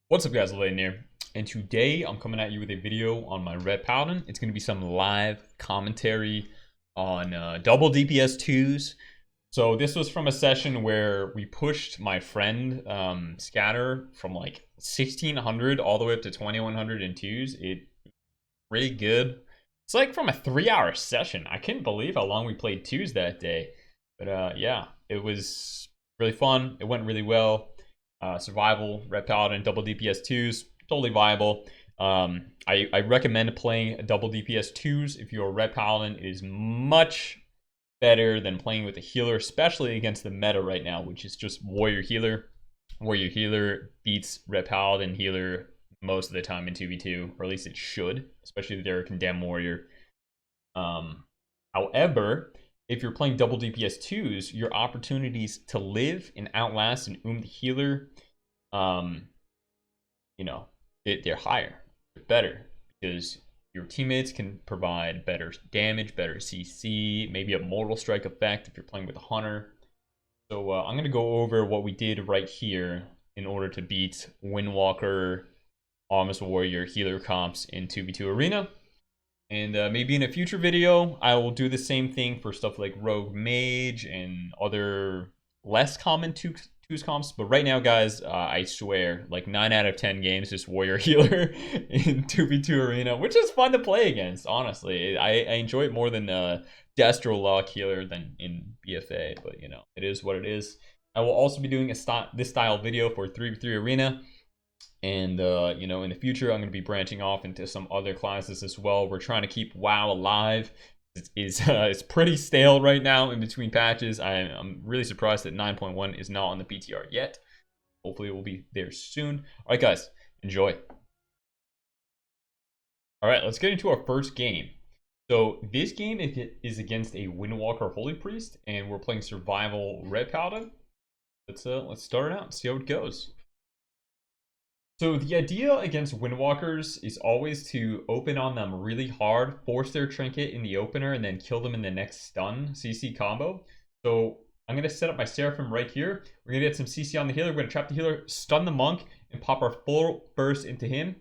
What's up guys, Lvladen here, and today I'm coming at you with a video on my Red Paladin. It's going to be some live commentary on double DPS 2s. So this was from a session where we pushed my friend Scatter from like 1600 all the way up to 2100 in 2s. It really good. It's like from a 3-hour session. I couldn't believe how long we played 2s that day. But yeah, it was really fun. It went really well. Survival, Red Paladin, double DPS 2s, totally viable. I recommend playing double DPS 2s if you're a Red Paladin. It is much better than playing with a healer, especially against the meta right now, which is just Warrior Healer. Warrior Healer beats Red Paladin Healer most of the time in 2v2, or at least it should, especially if they're a Condemned Warrior. However, if you're playing double DPS 2s, your opportunities to live and outlast and the healer, they're higher, they're better, because your teammates can provide better damage, better CC, maybe a Mortal Strike effect if you're playing with a Hunter. So I'm going to go over what we did right here in order to beat Windwalker, Armless Warrior, healer comps in 2v2 Arena. And maybe in a future video, I will do the same thing for stuff like Rogue Mage and other less common 2s comps. But right now, guys, I swear, like 9 out of 10 games, just Warrior Healer in 2v2 Arena, which is fun to play against, honestly. I enjoy it more than Destro Lock Healer than in BFA, but, you know, it is what it is. I will also be doing this style video for 3v3 Arena. And, in the future, I'm going to be branching off into some other classes as well. We're trying to keep WoW alive. It's pretty stale right now in between patches. I'm really surprised that 9.1 is not on the PTR yet. Hopefully it will be there soon. All right, guys, enjoy. All right, let's get into our first game. So this game is against a Windwalker Holy Priest, and we're playing Survival Red Paladin. Let's start it out and see how it goes. So the idea against Windwalkers is always to open on them really hard, force their trinket in the opener, and then kill them in the next stun CC combo. So I'm going to set up my Seraphim right here. We're going to get some CC on the healer. We're going to trap the healer, stun the monk, and pop our full burst into him.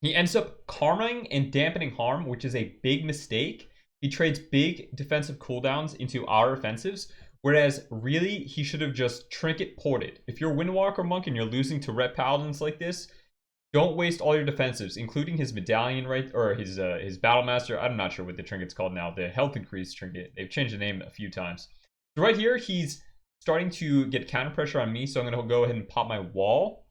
He ends up karmaing and dampening harm, which is a big mistake. He trades big defensive cooldowns into our offensives, whereas really he should have just trinket ported. If you're Windwalker Monk and you're losing to Red Paladins like this, don't waste all your defensives, including his medallion, right, or his battle master. I'm not sure what the trinket's called now. The health increase trinket. They've changed the name a few times. So right here, he's starting to get counter pressure on me, so I'm going to go ahead and pop my wall.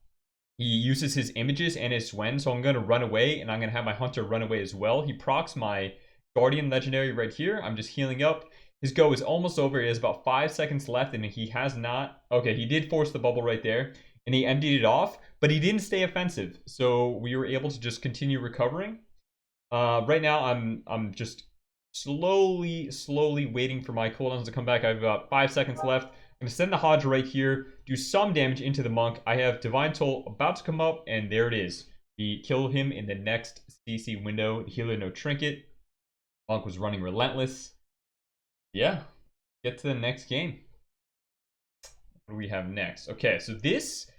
He uses his images and his Swen, so I'm going to run away, and I'm going to have my hunter run away as well. He procs my guardian legendary right here. I'm just healing up. His go is almost over. He has about 5 seconds left, and he has not. Okay, he did force the bubble right there, and he emptied it off, but he didn't stay offensive, so we were able to just continue recovering. Right now, I'm just slowly waiting for my cooldowns to come back. I have about 5 seconds left. I'm going to send the Hodge right here, do some damage into the monk. I have Divine Toll about to come up, and there it is. We kill him in the next CC window. The healer, no trinket. Monk was running relentless. Yeah, get to the next game. What do we have next? Okay, so this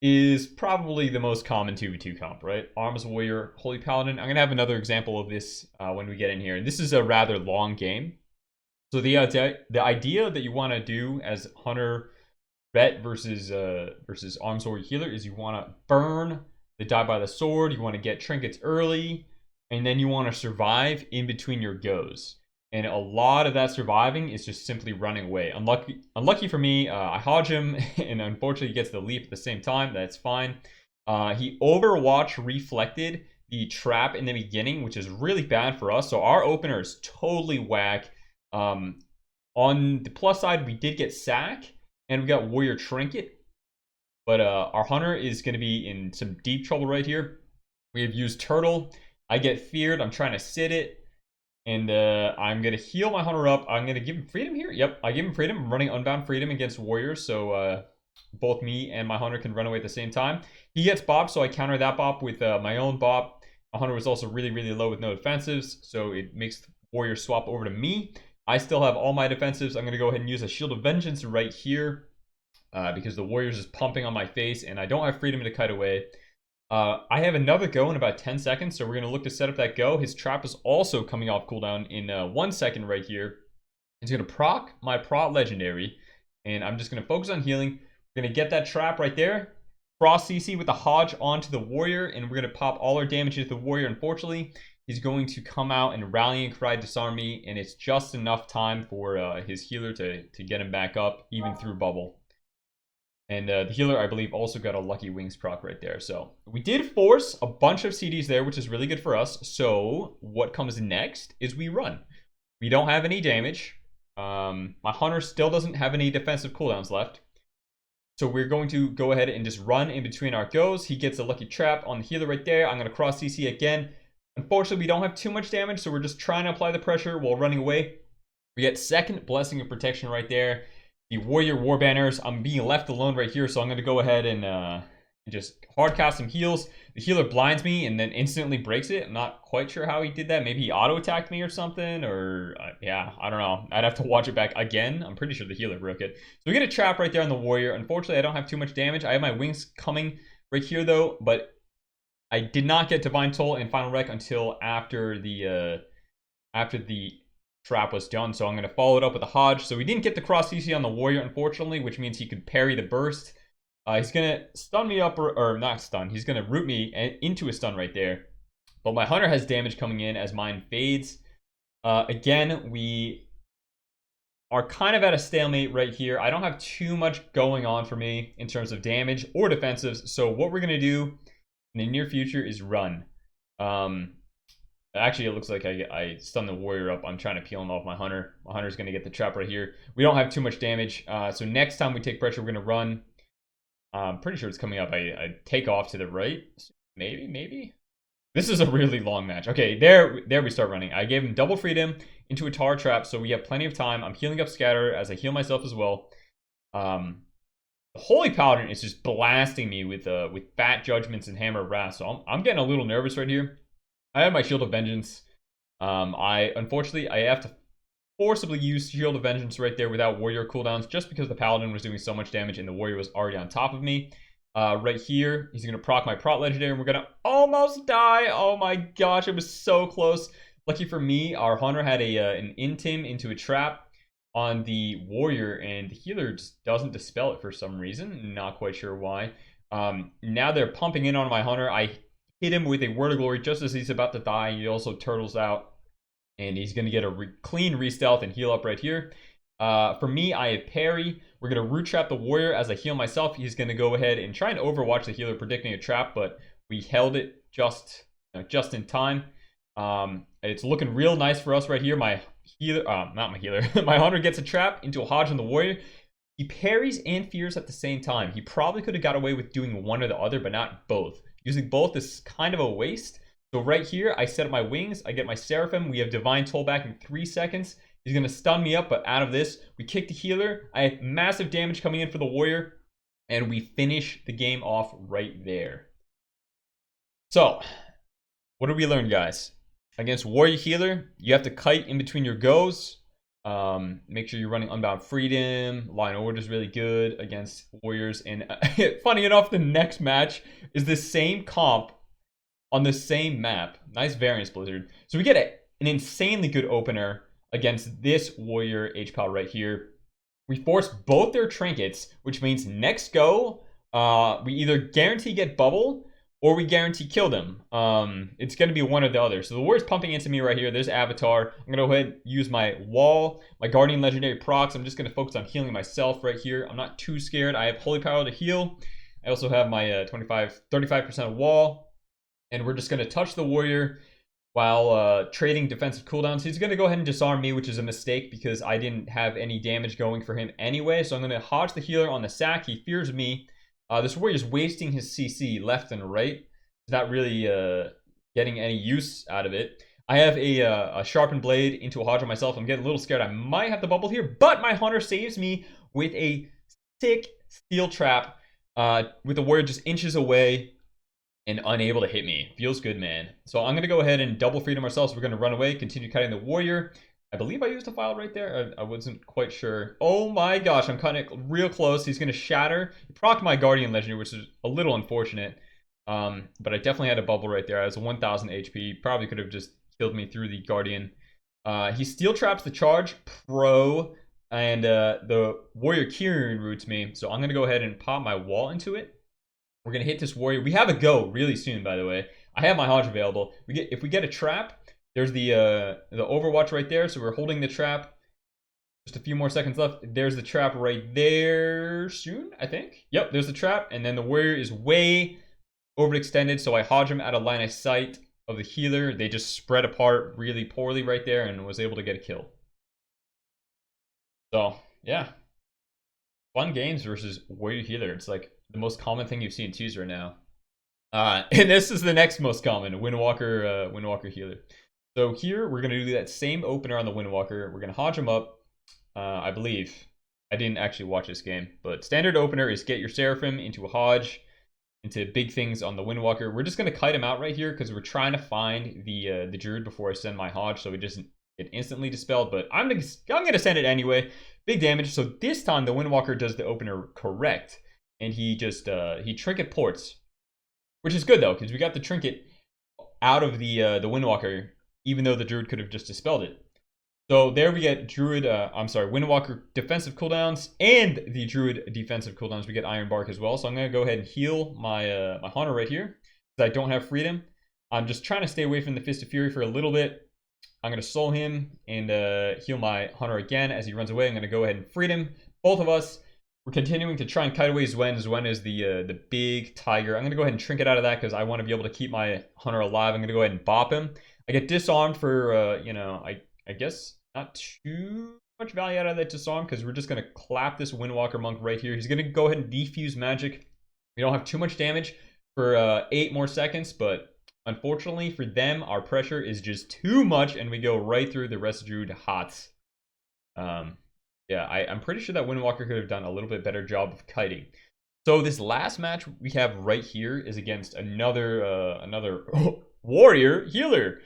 is probably the most common 2v2 comp, right? Arms Warrior, Holy Paladin. I'm going to have another example of this when we get in here. And this is a rather long game. So the idea that you want to do as Hunter Vet versus Arms Warrior Healer is you want to burn the die by the sword. You want to get trinkets early. And then you want to survive in between your goes. And a lot of that surviving is just simply running away. Unlucky for me, I Hodge him, and unfortunately he gets the leap at the same time. That's fine. He Overwatch reflected the trap in the beginning, which is really bad for us. So our opener is totally whack. On the plus side, we did get Sack, and we got Warrior Trinket. But our Hunter is going to be in some deep trouble right here. We have used Turtle. I get feared. I'm trying to sit it. And I'm going to heal my Hunter up. I'm going to give him freedom here. Yep, I give him freedom. I'm running Unbound Freedom against Warriors, so both me and my Hunter can run away at the same time. He gets Bop, so I counter that Bop with my own Bop. My Hunter was also really low with no defensives, so it makes Warrior swap over to me. I still have all my defensives. I'm going to go ahead and use a Shield of Vengeance right here because the Warriors is pumping on my face, and I don't have freedom to kite away. I have another go in about 10 seconds, so we're going to look to set up that go. His trap is also coming off cooldown in 1 second right here. He's going to proc my prot legendary, and I'm just going to focus on healing. We're going to get that trap right there. Cross CC with the Hodge onto the warrior, and we're going to pop all our damage into the warrior. Unfortunately, he's going to come out and rallying cry disarm me, and it's just enough time for his healer to get him back up, even through bubble. And the healer, I believe, also got a Lucky Wings proc right there. So we did force a bunch of CDs there, which is really good for us. So what comes next is we run. We don't have any damage. My Hunter still doesn't have any defensive cooldowns left. So we're going to go ahead and just run in between our goes. He gets a Lucky Trap on the healer right there. I'm going to cross CC again. Unfortunately, we don't have too much damage, so we're just trying to apply the pressure while running away. We get second Blessing of Protection right there. The Warrior War Banners. I'm being left alone right here, so I'm going to go ahead and just hard cast some heals. The healer blinds me and then instantly breaks it. I'm not quite sure how he did that. Maybe he auto-attacked me or something, or yeah, I don't know. I'd have to watch it back again. I'm pretty sure the healer broke it. So we get a trap right there on the Warrior. Unfortunately, I don't have too much damage. I have my wings coming right here, though, but I did not get Divine Toll and Final Wreck until after the trap was done, so I'm going to follow it up with a Hodge. So we didn't get the cross CC on the warrior, unfortunately, which means he could parry the burst. He's going to stun me up, or not stun, he's going to root me into a stun right there. But my Hunter has damage coming in as mine fades. Again, we are kind of at a stalemate right here. I don't have too much going on for me in terms of damage or defensives, so what we're going to do in the near future is run. Actually, it looks like I stunned the warrior up. I'm trying to peel him off my Hunter. My Hunter's going to get the trap right here. We don't have too much damage. So next time we take pressure, we're going to run. I'm pretty sure it's coming up. I take off to the right. Maybe. This is a really long match. Okay, there we start running. I gave him double freedom into a tar trap, so we have plenty of time. I'm healing up scatter as I heal myself as well. The Holy Paladin is just blasting me with fat judgments and hammer of wrath. So I'm getting a little nervous right here. I have my Shield of Vengeance. Unfortunately, I have to forcibly use Shield of Vengeance right there without Warrior cooldowns, just because the Paladin was doing so much damage and the Warrior was already on top of me. Right here, he's going to proc my Prot Legendary, and we're going to almost die. Oh my gosh, it was so close. Lucky for me, our Hunter had an Intim into a trap on the Warrior, and the healer just doesn't dispel it for some reason. Not quite sure why. Now they're pumping in on my Hunter. I hit him with a Word of Glory just as he's about to die. He also turtles out, and he's going to get a clean re-stealth and heal up right here. For me, I have parry. We're going to root trap the warrior as I heal myself. He's going to go ahead and try and overwatch the healer, predicting a trap, but we held it just in time. It's looking real nice for us right here. My healer, not my healer, my Hunter gets a trap into a Hodge on the warrior. He parries and fears at the same time. He probably could have got away with doing one or the other, but not both. Using both is kind of a waste. So right here, I set up my wings. I get my Seraphim. We have Divine Toll back in 3 seconds. He's going to stun me up, but out of this, we kick the healer. I have massive damage coming in for the warrior, and we finish the game off right there. So, what did we learn, guys? Against warrior healer, you have to kite in between your goes. Make sure you're running Unbound Freedom. Line Order is really good against warriors. And funny enough, the next match is the same comp on the same map. Nice variance, Blizzard. So we get an insanely good opener against this warrior HPAL right here. We force both their trinkets, which means next go, we either guarantee get bubble or we guarantee kill them. It's going to be one or the other. So the warrior's pumping into me right here. There's Avatar. I'm going to go ahead and use my wall, my Guardian Legendary procs. I'm just going to focus on healing myself right here. I'm not too scared. I have Holy Power to heal. I also have my 35% wall. And we're just going to touch the warrior while trading defensive cooldowns. He's going to go ahead and disarm me, which is a mistake because I didn't have any damage going for him anyway. So I'm going to Hodge the healer on the sack. He fears me. This warrior's wasting his CC left and right. He's not really getting any use out of it. I have a sharpened blade into a Hodge on myself. I'm getting a little scared. I might have the bubble here, but my Hunter saves me with a sick steel trap with the warrior just inches away and unable to hit me. Feels good, man. So I'm going to go ahead and double freedom ourselves. We're going to run away, continue cutting the warrior. I believe I used a file right there. I wasn't quite sure. Oh my gosh, I'm cutting it real close. He's going to shatter. He procced my Guardian Legendary, which is a little unfortunate. But I definitely had a bubble right there. I was 1000 HP. Probably could have just killed me through the Guardian. He steel traps the charge, pro, and the Warrior Kieran roots me. So I'm going to go ahead and pop my wall into it. We're going to hit this Warrior. We have a go really soon, by the way. I have my Hodge available. If we get a trap, there's the Overwatch right there. So we're holding the trap. Just a few more seconds left. There's the trap right there soon, I think. Yep, there's the trap. And then the Warrior is way overextended. So I Hodge him out of line of sight of the healer. They just spread apart really poorly right there and was able to get a kill. So, yeah. Fun games versus Warrior Healer. It's like the most common thing you see in twos right now. And this is the next most common, Windwalker Healer. So here, we're going to do that same opener on the Windwalker. We're going to Hodge him up. I believe. I didn't actually watch this game. But standard opener is get your Seraphim into a Hodge, into big things on the Windwalker. We're just going to kite him out right here because we're trying to find the Druid before I send my Hodge so it doesn't get instantly dispelled. But I'm going to send it anyway. Big damage. So this time the Windwalker does the opener correct. And he just, he trinket ports. Which is good though, because we got the trinket out of the Windwalker, even though the Druid could have just dispelled it. So there we get Windwalker defensive cooldowns and the Druid defensive cooldowns. We get Iron Bark as well. So I'm going to go ahead and heal my my Hunter right here because I don't have freedom. I'm just trying to stay away from the Fist of Fury for a little bit. I'm going to soul him and heal my Hunter again as he runs away. I'm going to go ahead and free him. Both of us. We're continuing to try and kite away Zwen. Zwen is the big tiger. I'm going to go ahead and trinket out of that because I want to be able to keep my Hunter alive. I'm going to go ahead and bop him. I get disarmed for, I guess not too much value out of that disarm because we're just going to clap this Windwalker monk right here. He's going to go ahead and defuse magic. We don't have too much damage for 8 more seconds, but unfortunately for them, our pressure is just too much and we go right through the rest of Druid Hots. Yeah, I'm pretty sure that Windwalker could have done a little bit better job of kiting. So this last match we have right here is against another Warrior Healer.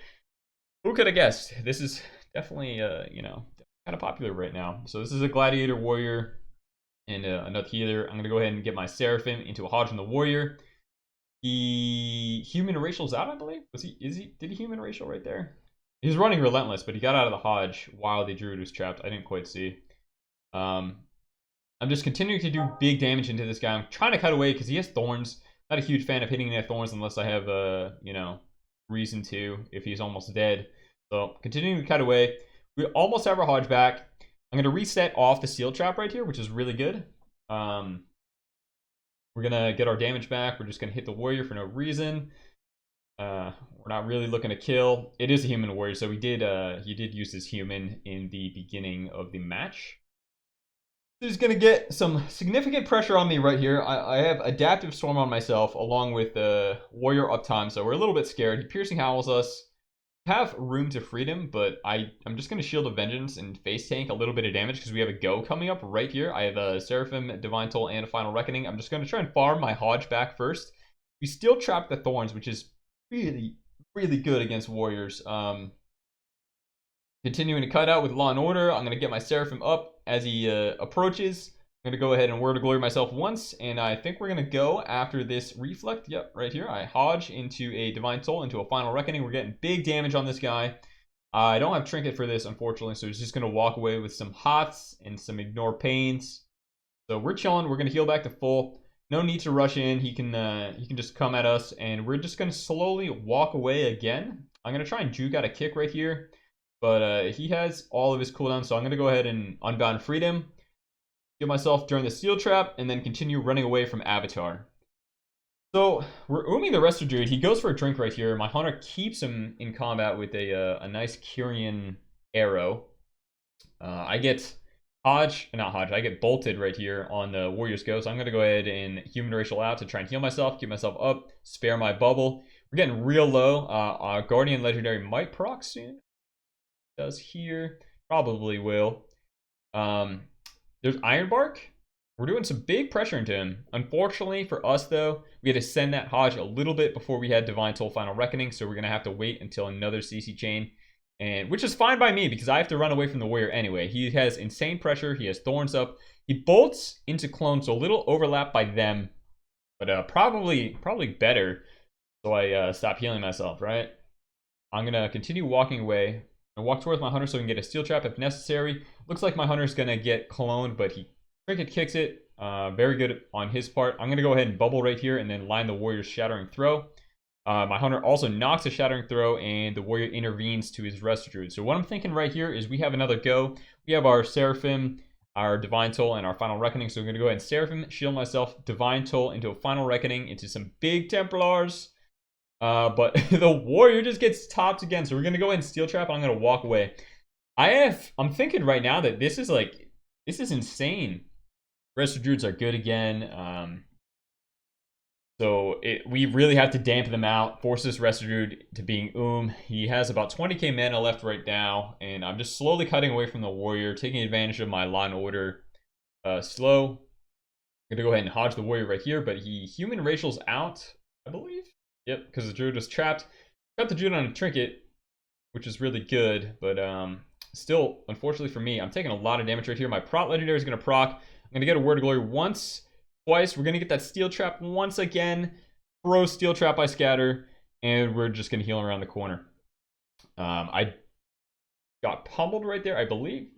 Who could have guessed? This is definitely, kind of popular right now. So this is a Gladiator Warrior and another healer. I'm going to go ahead and get my Seraphim into a Hodge on the Warrior. The human racial's out, I believe. Did he human racial right there? He's running Relentless, but he got out of the Hodge while the Druid was trapped. I didn't quite see. I'm just continuing to do big damage into this guy. I'm trying to cut away because he has thorns. Not a huge fan of hitting the thorns unless I have reason to if he's almost dead. So continuing to cut away. We almost have our Hodge back. I'm going to reset off the seal trap right here, which is really good. We're going to get our damage back. We're just going to hit the Warrior for no reason. We're not really looking to kill. It is a human warrior, so he did use his human in the beginning of the match. He's going to get some significant pressure on me right here. I have Adaptive Storm on myself along with Warrior Uptime, so we're a little bit scared. He Piercing Howls us. Have room to freedom, but I'm just going to Shield of Vengeance and face tank a little bit of damage because we have a go coming up right here. I have a Seraphim, Divine Toll, and a Final Reckoning. I'm just going to try and farm my Hodge back first. We still trap the Thorns, which is really, really good against Warriors. Continuing to cut out with Law and Order. I'm going to get my Seraphim up as he approaches. I'm going to go ahead and Word of Glory myself once, and I think we're going to go after this Reflect. Yep, right here. I Hodge into a Divine Soul, into a Final Reckoning. We're getting big damage on this guy. I don't have Trinket for this, unfortunately, so he's just going to walk away with some Hots and some Ignore Pains. So we're chilling. We're going to heal back to full. No need to rush in. He can just come at us, and we're just going to slowly walk away again. I'm going to try and juke out a kick right here, but he has all of his cooldowns, so I'm going to go ahead and Unbound Freedom. Get myself during the Steel Trap, and then continue running away from Avatar. So we're ooming the Resto Druid. He goes for a drink right here. My Hunter keeps him in combat with a nice Kyrian arrow. I get I get bolted right here on the Warrior's Go. So I'm going to go ahead and Human Racial out to try and heal myself, keep myself up, spare my bubble. We're getting real low. Our Guardian Legendary might proc soon. Does here. Probably will. There's Iron Bark. We're doing some big pressure into him. Unfortunately for us, though, we had to send that Hodge a little bit before we had Divine Soul Final Reckoning, so we're going to have to wait until another CC chain, and which is fine by me because I have to run away from the Warrior anyway. He has insane pressure. He has Thorns up. He bolts into Clone, so a little overlap by them. But probably better. So I stop healing myself, right? I'm gonna continue walking away. I walk towards my hunter so we can get a steel trap if necessary. Looks like my hunter's gonna get cloned, but he trinket kicks it. Very good on his part. I'm gonna go ahead and bubble right here and then line the warrior's shattering throw. My hunter also knocks a shattering throw, and the warrior intervenes to his rest druid. So what I'm thinking right here is we have another go. We have our Seraphim, our Divine Toll, and our Final Reckoning. So I'm going to go ahead and Seraphim, shield myself, Divine Toll into a Final Reckoning, into some big Templars. But the warrior just gets topped again. So we're going to go ahead and Steel Trap. I'm going to walk away. I'm thinking right now that this is insane. Rest druids are good again. So we really have to dampen them out, force this Rest Druid to being He has about 20k mana left right now, and I'm just slowly cutting away from the warrior, taking advantage of my Law and Order slow. I'm gonna go ahead and hodge the warrior right here, but he human racials out, I believe. Yep, because the druid was trapped. Trapped the druid on a trinket, which is really good, but still, unfortunately for me, I'm taking a lot of damage right here. My Prot Legendary is gonna proc. I'm gonna get a Word of Glory once. Twice. We're going to get that Steel Trap once again. Throw Steel Trap by Scatter. And we're just going to heal around the corner. I got pummeled right there, I believe.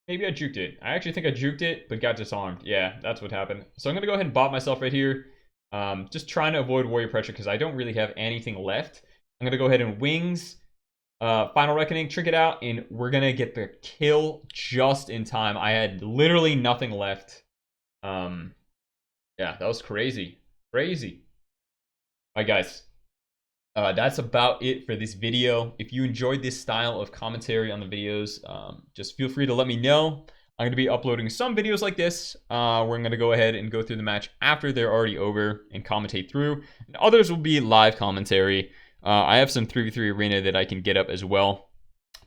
Maybe I juked it. I actually think I juked it, but got disarmed. Yeah, that's what happened. So I'm going to go ahead and bot myself right here. Just trying to avoid warrior pressure because I don't really have anything left. I'm going to go ahead and Wings. Final Reckoning, Trinket out. And we're going to get the kill just in time. I had literally nothing left. Yeah, that was crazy. Crazy. All right, guys. That's about it for this video. If you enjoyed this style of commentary on the videos, just feel free to let me know. I'm going to be uploading some videos like this, where I'm going to go ahead and go through the match after they're already over and commentate through. And others will be live commentary. I have some 3v3 arena that I can get up as well.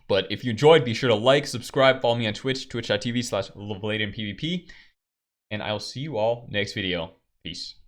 But if you enjoyed, be sure to like, subscribe, follow me on Twitch, twitch.tv/Lvladen PvP. And I'll see you all next video. Peace.